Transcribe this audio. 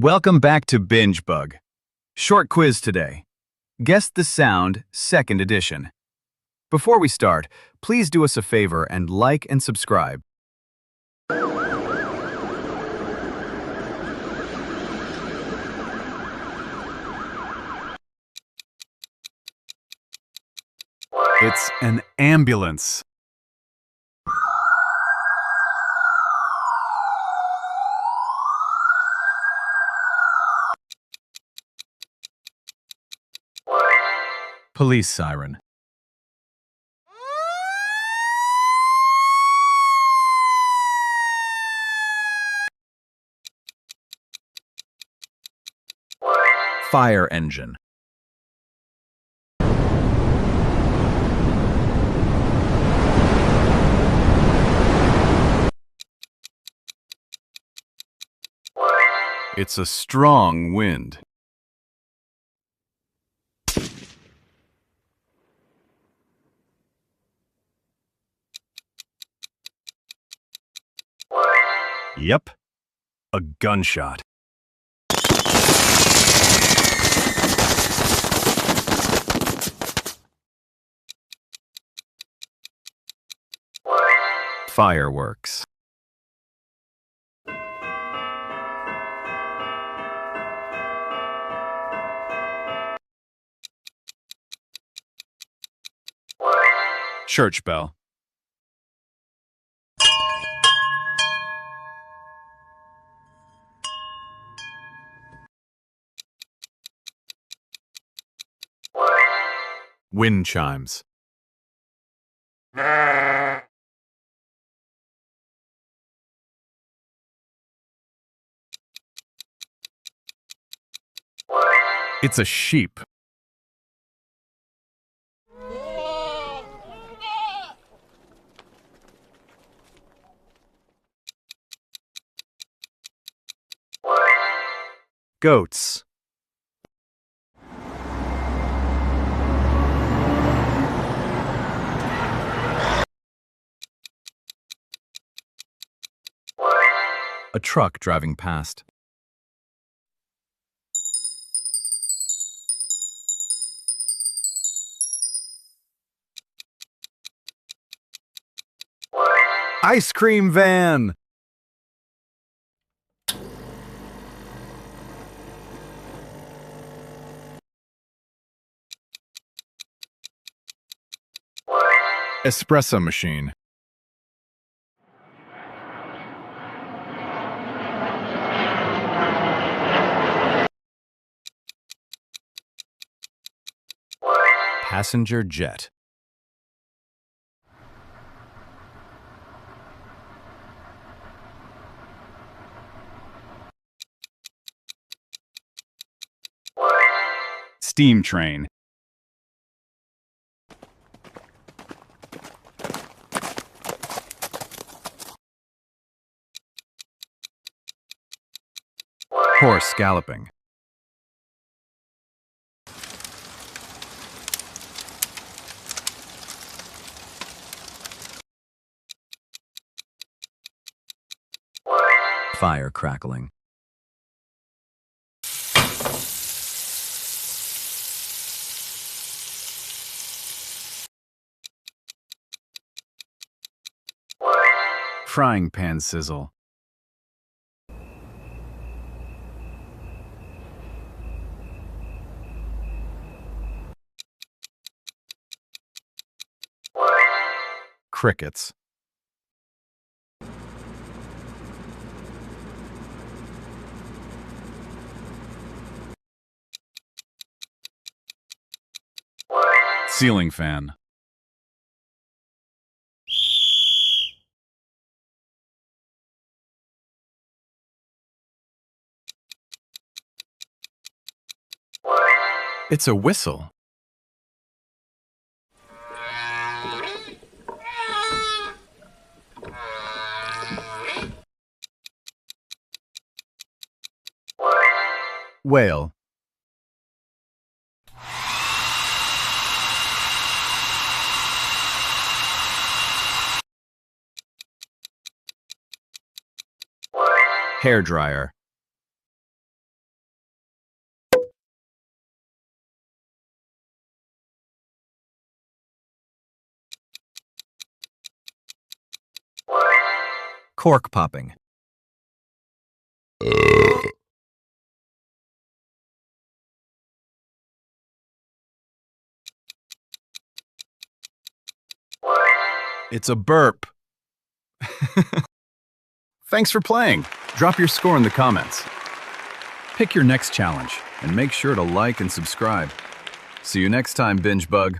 Welcome back to Binge Bug. Short quiz today. Guess the sound, second edition. Before we start, please do us a favor and like and subscribe. It's an ambulance. Police siren. Fire engine. It's a strong wind. Yep, a gunshot. Fireworks. Church bell. Wind chimes. It's a sheep. Goats. A truck driving past. Ice cream van. Espresso machine. Passenger jet. Steam train. Horse galloping. Fire crackling. Frying pan sizzle. Crickets. Ceiling fan. It's a whistle. Whale. Hairdryer. Cork popping. It's a burp. Thanks for playing. Drop your score in the comments. Pick your next challenge and make sure to like and subscribe. See you next time, Binge Bug.